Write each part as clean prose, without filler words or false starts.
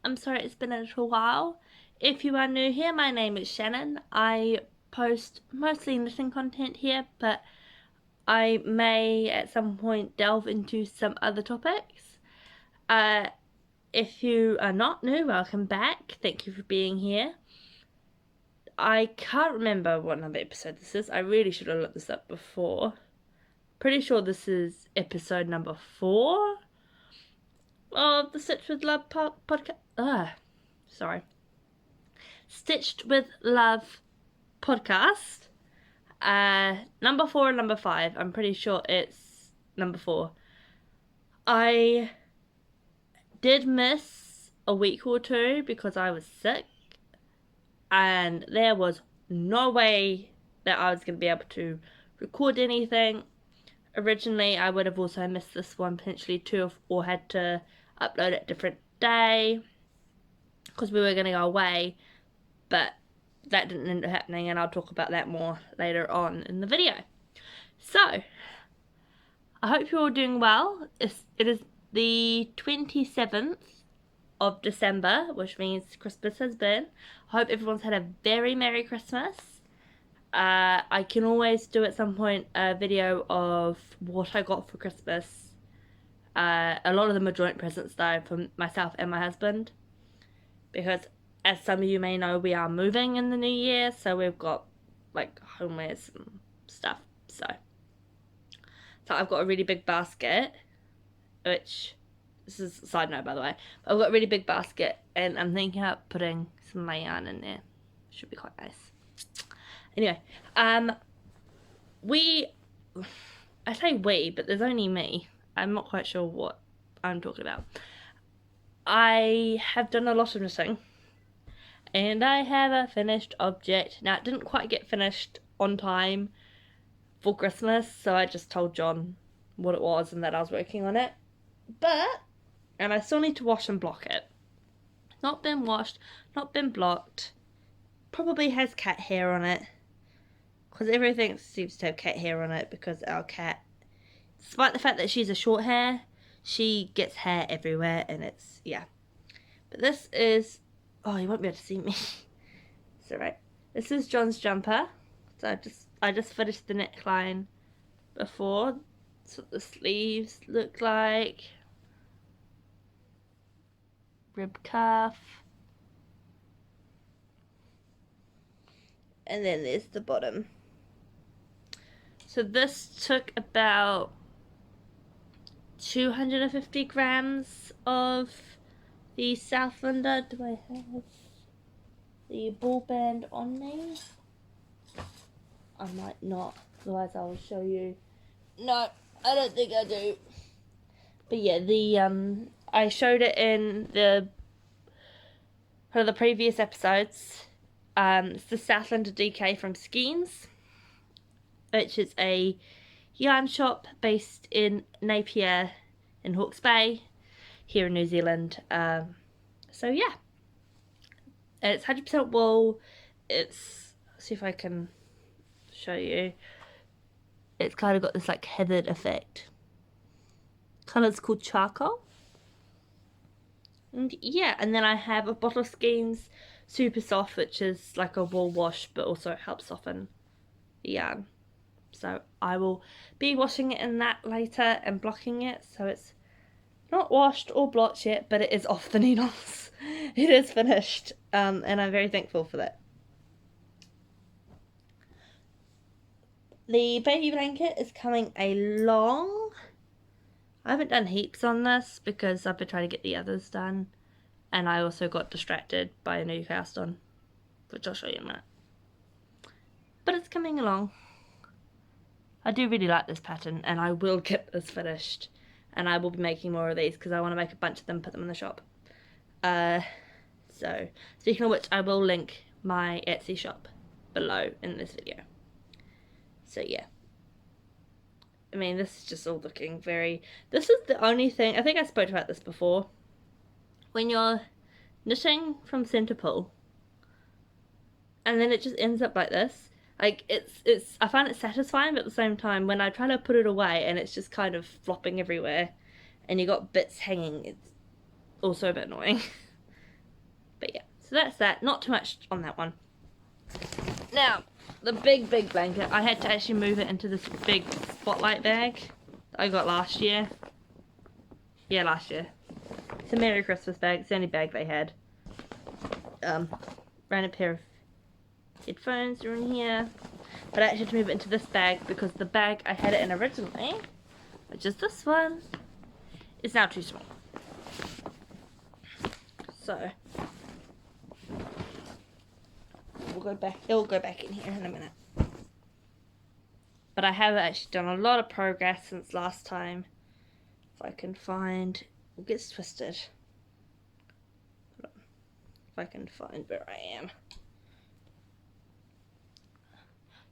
I'm sorry it's been a little while. If you are new here, my name is Shannon. I post mostly knitting content here, but I may at some point delve into some other topics. If you are not new, welcome back. Thank you for being here. I can't remember what number episode this is. I really should have looked this up before. Pretty sure this is episode number 4 of the Stitched with Love podcast. Sorry. Stitched with Love podcast. Number 4 and number 5. I'm pretty sure it's number 4. I did miss a week or two because I was sick, and there was no way that I was going to be able to record anything. Originally, I would have also missed this one potentially too, or had to upload it a different day because we were going to go away, but that didn't end up happening, and I'll talk about that more later on in the video. So, I hope you're all doing well. It is the 27th of December, which means Christmas has been. I hope everyone's had a very Merry Christmas. I can always do at some point a video of what I got for Christmas. A lot of them are joint presents though, from myself and my husband, because as some of you may know, we are moving in the new year, so we've got like homewares and stuff. So I've got a really big basket, which, this is a side note by the way, but I've got a really big basket and I'm thinking about putting some of my yarn in there. Should be quite nice. Anyway, I say we, but there's only me. I'm not quite sure what I'm talking about. I have done a lot of knitting, and I have a finished object. Now, it didn't quite get finished on time for Christmas, so I just told John what it was and that I was working on it. And I still need to wash and block it. Not been washed, not been blocked. Probably has cat hair on it, because everything seems to have cat hair on it, because our cat, despite the fact that she's a short hair, she gets hair everywhere, and it's, yeah. But this is, oh, you won't be able to see me. It's alright. This is John's jumper. So I just finished the neckline before. That's what the sleeves look like. Rib cuff. And then there's the bottom. So this took about 250 grams of the Southlander. Do I have the ball band on me? I might not, otherwise I will show you. No, I don't think I do. But yeah, I showed it in one of the previous episodes. It's the Southlander DK from Skeins, which is a yarn shop based in Napier in Hawke's Bay here in New Zealand. So yeah, and it's 100% wool. Let's see if I can show you. It's kind of got this like heathered effect. Colour's called charcoal. And yeah, and then I have a bottle of Skeins Super Soft, which is like a wool wash but also helps soften the yarn. So I will be washing it in that later and blocking it, so it's not washed or blotched yet, but it is off the needles. It is finished, and I'm very thankful for that. The baby blanket is coming along. I haven't done heaps on this because I've been trying to get the others done, and I also got distracted by a new cast on, which I'll show you in a minute. But it's coming along. I do really like this pattern, and I will get this finished, and I will be making more of these because I want to make a bunch of them, put them in the shop. So speaking of which, I will link my Etsy shop below in this video. So yeah, I mean, this is just all looking very, this is the only thing, I think I spoke about this before, when you're knitting from centre pull and then it just ends up like this, like it's I find it satisfying, but at the same time when I try to put it away and it's just kind of flopping everywhere and you got bits hanging, it's also a bit annoying. But yeah, so that's that. Not too much on that one. Now, the big blanket, I had to actually move it into this big spotlight bag that I got last year. Yeah, last year. It's a Merry Christmas bag. It's the only bag they had. Random pair of headphones are in here. But I actually had to move it into this bag because the bag I had it in originally, which is this one, is now too small. So it'll go back in here in a minute. But I have actually done a lot of progress since last time. If I can find, it gets twisted. If I can find where I am.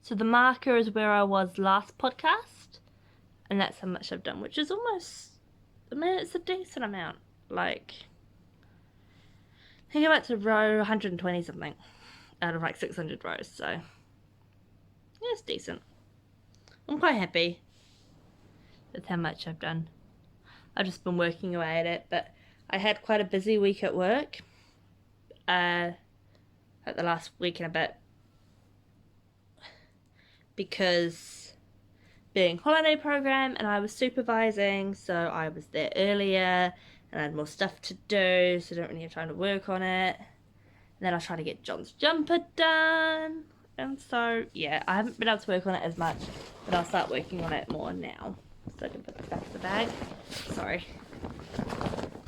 So the marker is where I was last podcast, and that's how much I've done, which is almost, I mean, it's a decent amount. Like, I think I'm up to row 120 something out of like 600 rows, so yeah, it's decent. I'm quite happy with how much I've done. I've just been working away at it, but I had quite a busy week at work, like the last week and a bit, because being holiday program and I was supervising, so I was there earlier and I had more stuff to do, so I don't really have time to work on it. And then I was trying to get John's jumper done, and so yeah, I haven't been able to work on it as much, but I'll start working on it more now. So I can put this back in the bag. Sorry,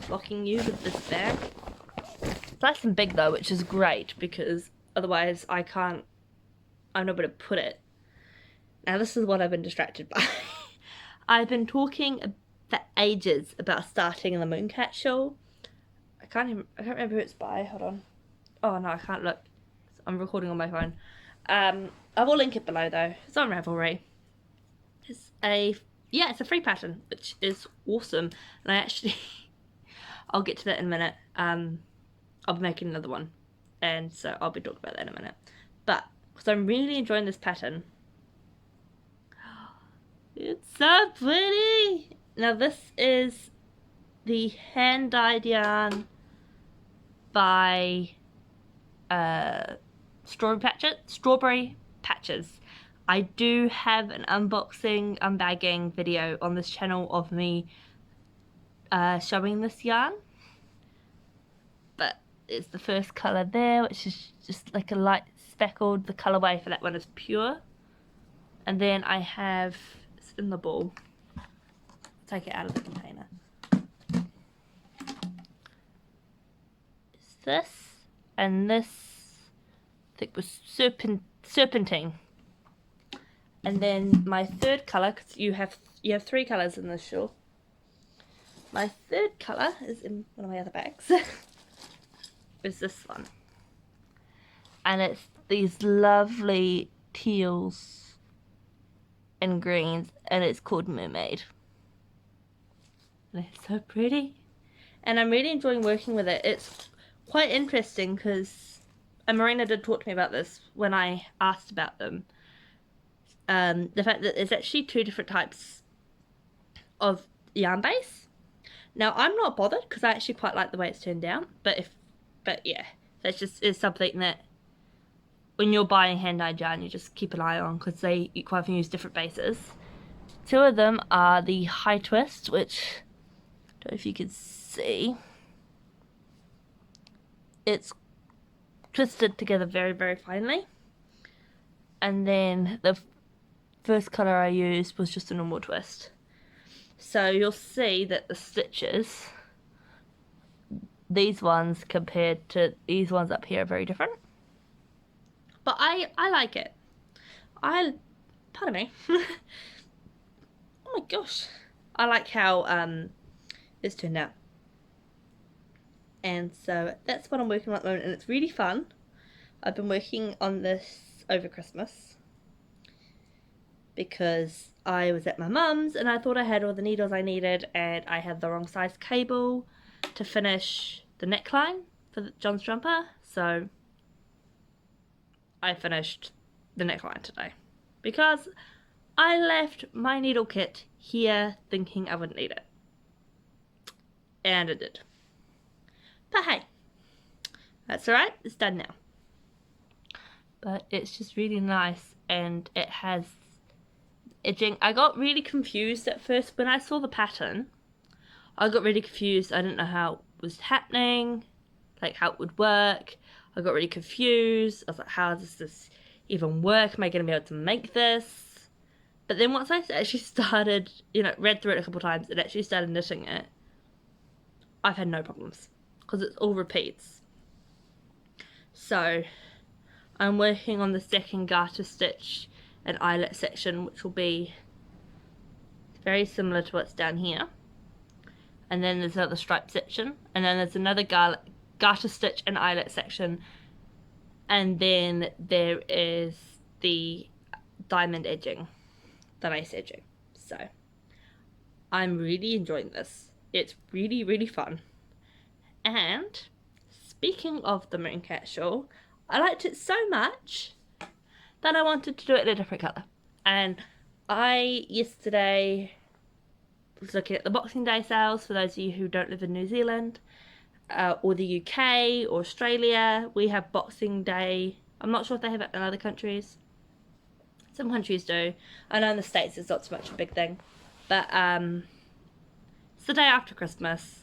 blocking you with this bag. It's nice and big though, which is great because otherwise I'm not able to put it. Now this is what I've been distracted by. I've been talking for ages about starting the Mooncat Shawl. I can't remember who it's by. Hold on. Oh no, I can't look. I'm recording on my phone. I will link it below though. It's on Ravelry. It's a free pattern, which is awesome. And I'll get to that in a minute. I'll be making another one, and so I'll be talking about that in a minute. But because I'm really enjoying this pattern. It's so pretty! Now this is the Handdyed yarn by Strawberry Patches. I do have an unbagging video on this channel of me showing this yarn. But it's the first colour there, which is just like a light speckled. The colourway for that one is pure. And then I have, it's in the ball. Take it out of the container. It's this, and this, I think was serpentine. And then my third colour, because you have 3 colours in this shawl. My third colour is in one of my other bags. Is this one. And it's these lovely teals and greens, and it's called Mermaid. And it's so pretty. And I'm really enjoying working with it. It's quite interesting because Marina did talk to me about this when I asked about them. The fact that there's actually 2 different types of yarn base. Now I'm not bothered because I actually quite like the way it's turned out, but yeah, that's just is something that when you're buying hand-dyed yarn you just keep an eye on, because they quite often use different bases. 2 of them are the high twist, which I don't know if you can see. It's twisted together very, very finely. And then the first colour I used was just a normal twist. So you'll see that the stitches, these ones compared to these ones up here, are very different. But I like it. Pardon me. Oh my gosh. I like how this turned out. And so that's what I'm working on at the moment, and it's really fun. I've been working on this over Christmas because I was at my mum's and I thought I had all the needles I needed, and I had the wrong size cable to finish the neckline for John's jumper, so I finished the neckline today because I left my needle kit here thinking I wouldn't need it, and it did. But hey, That's alright, it's done now. But it's just really nice, and it has edging. I got really confused at first when I saw the pattern. I got really confused. I didn't know how it was happening, like how it would work. I got really confused. I was like, how does this even work? Am I going to be able to make this? But then once I actually started, read through it a couple times and actually started knitting it, I've had no problems because it's all repeats. So I'm working on the second garter stitch and eyelet section, which will be very similar to what's down here. And then there's another stripe section, and then there's another garter stitch and eyelet section, and then there is the diamond edging, the lace edging. So I'm really enjoying this. It's really, really fun. And speaking of the Mooncat shawl, I liked it so much that I wanted to do it in a different colour. And I yesterday was looking at the Boxing Day sales. For those of you who don't live in New Zealand or the UK or Australia, we have Boxing Day. I'm not sure if they have it in other countries. Some countries do. I know in the States it's not so much a big thing. But it's the day after Christmas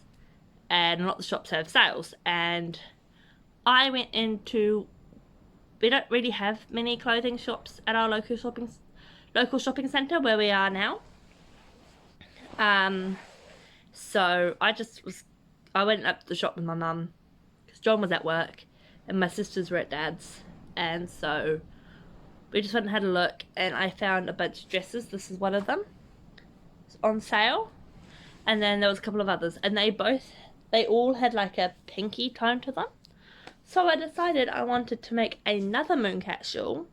and a lot of the shops have sales. And I went into... We don't really have many clothing shops at our local shopping centre where we are now. So I went up to the shop with my mum because John was at work and my sisters were at Dad's, and so we just went and had a look, and I found a bunch of dresses. This is one of them. It's on sale, and then there was a couple of others, and they all had like a pinky tone to them. So I decided I wanted to make another Mooncat shawl,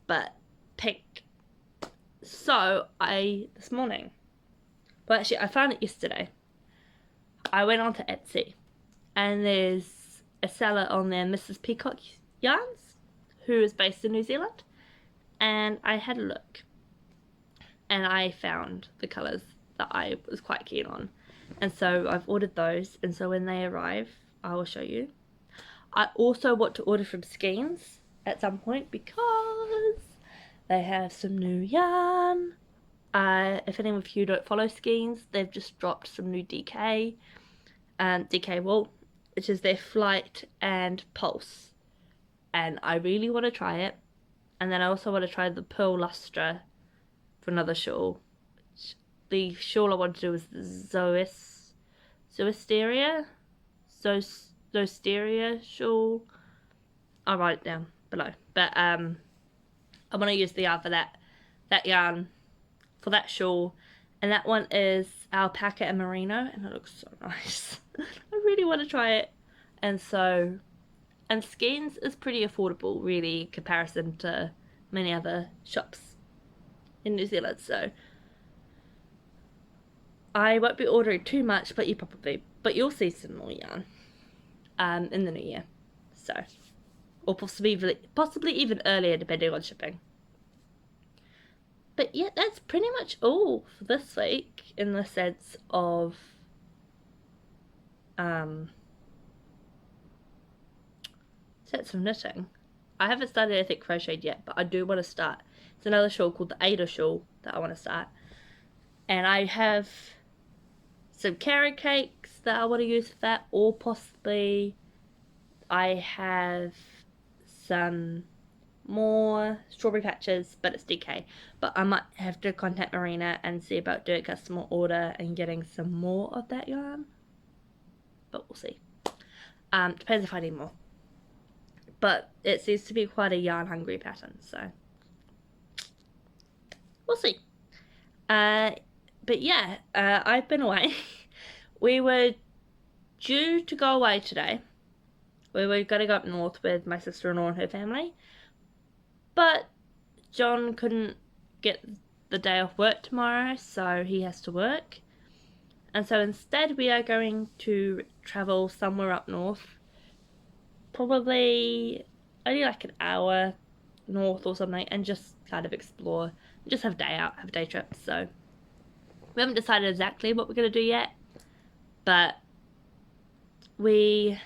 but pink. So this morning, well actually I found it yesterday, I went onto Etsy, and there's a seller on there, Mrs. Peacock Yarns, who is based in New Zealand, and I had a look, and I found the colours that I was quite keen on, and so I've ordered those, and so when they arrive I will show you. I also want to order from Skeins at some point because they have some new yarn. If any of you don't follow Skeins, they've just dropped some new DK wool, which is their Flight and Pulse, and I really want to try it. And then I also want to try the Pearl Lustre for another shawl. The shawl I want to do is the Zosteria shawl. I'll write it down below, but I want to use the yarn for that yarn for that shawl, and that one is alpaca and merino, and it looks so nice. I really want to try it, and Skeins is pretty affordable really in comparison to many other shops in New Zealand, so I won't be ordering too much, but you'll see some more yarn in the new year, so, or possibly even earlier depending on shipping. But yeah, that's pretty much all for this week in the sense of sets of knitting. I haven't started anything crocheted yet, but I do want to start. It's another shawl called the Ada shawl that I want to start, and I have some carrot cakes that I want to use for that, or possibly I have some more strawberry patches, but it's DK. But I might have to contact Marina and see about doing a customer order and getting some more of that yarn, but we'll see. Depends if I need more, but it seems to be quite a yarn hungry pattern, so we'll see. But yeah, I've been away. We were due to go away today. We were going to go up north with my sister-in-law and her family, but John couldn't get the day off work tomorrow, so he has to work. And so instead we are going to travel somewhere up north, probably only like an hour north or something, and just kind of explore, just have a day out, have a day trip. So we haven't decided exactly what we're going to do yet, but we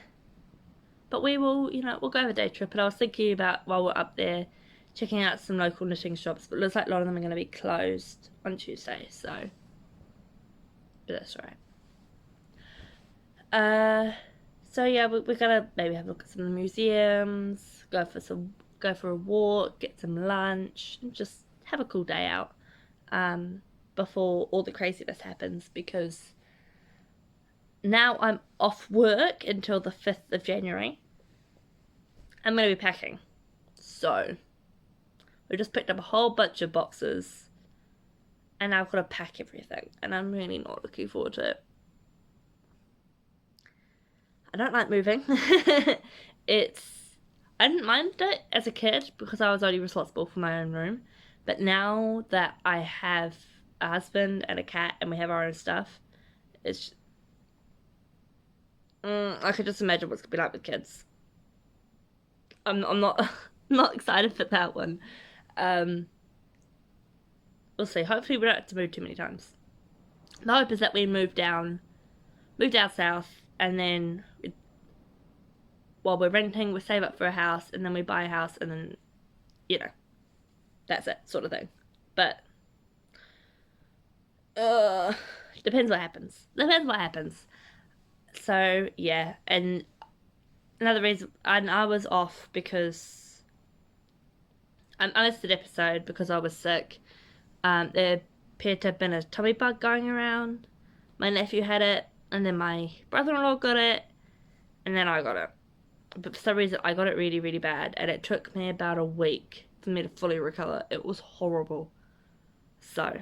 But we will, you know, we'll go have a day trip. And I was thinking about, while we're up there, checking out some local knitting shops. But it looks like a lot of them are going to be closed on Tuesday, so. But that's alright. So yeah, we're gonna maybe have a look at some of the museums, go for a walk, get some lunch, and just have a cool day out before all the craziness happens, because now I'm off work until the 5th of January. I'm gonna be packing. So we just picked up a whole bunch of boxes and now I've got to pack everything, and I'm really not looking forward to it. I don't like moving. I didn't mind it as a kid because I was only responsible for my own room. But now that I have a husband and a cat and we have our own stuff, it's... I could just imagine what's going to be like with kids. I'm not not excited for that one. We'll see. Hopefully we don't have to move too many times. The hope is that we move down south, and then while we're renting, we save up for a house, and then we buy a house, and then, you know, that's it, sort of thing. But depends what happens. So yeah, and another reason, and I was off because I missed an episode because I was sick. There appeared to have been a tummy bug going around. My nephew had it, and then my brother-in-law got it, and then I got it. But for some reason, I got it really, really bad, and it took me about a week for me to fully recover. It was horrible. So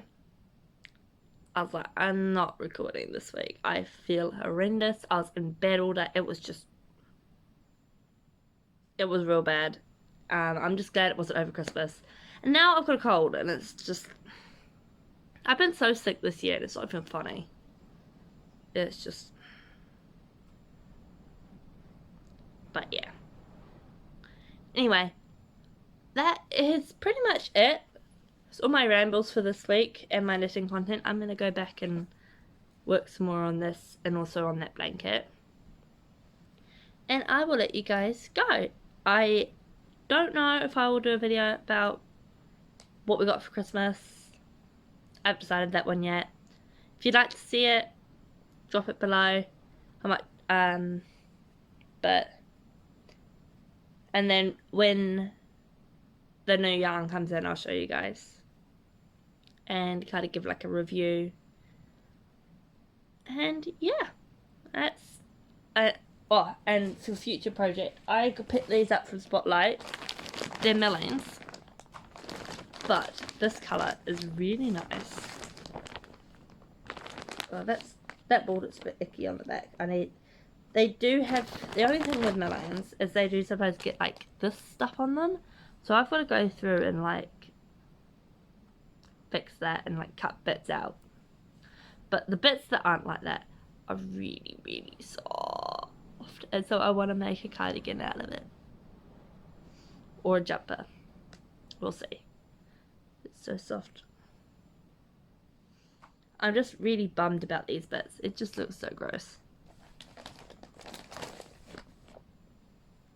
I was like, I'm not recording this week. I feel horrendous. I was in bed all day. It was real bad. I'm just glad it wasn't over Christmas. And now I've got a cold, and it's just... I've been so sick this year, and it's not even funny. It's just... But yeah. Anyway, that is pretty much it. It's all my rambles for this week and my knitting content. I'm going to go back and work some more on this and also on that blanket. And I will let you guys go. I don't know if I will do a video about what we got for Christmas. I haven't decided that one yet. If you'd like to see it, drop it below. I might, and then when the new yarn comes in, I'll show you guys. And kind of give like a review. And yeah, that's, oh, and for future project, I could pick these up from Spotlight. They're millings. But this colour is really nice. Well, that border's a bit icky on the back. They do have, the only thing with millings is they do sometimes get like this stuff on them. So I've got to go through and like fix that and like cut bits out. But the bits that aren't like that are really, really soft. And so I want to make a cardigan out of it. Or a jumper. We'll see. It's so soft. I'm just really bummed about these bits. It just looks so gross.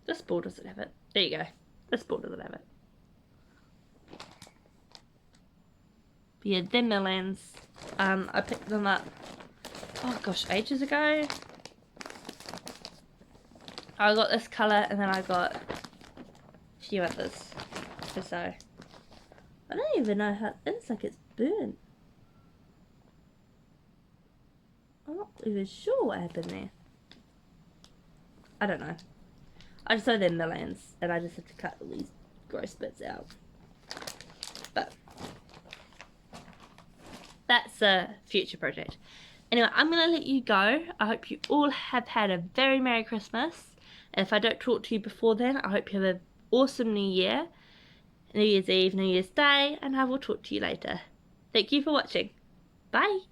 This ball doesn't have it. There you go. This ball doesn't have it. But yeah, they're millings. I picked them up, oh gosh, ages ago. I got this colour and then I got a few others. So I don't even know how, it looks like it's burnt. I'm not even sure what happened there. I don't know. I just know they're millings and I just have to cut all these gross bits out. But that's a future project. Anyway, I'm going to let you go. I hope you all have had a very Merry Christmas. And if I don't talk to you before then, I hope you have an awesome New Year. New Year's Eve, New Year's Day, and I will talk to you later. Thank you for watching. Bye.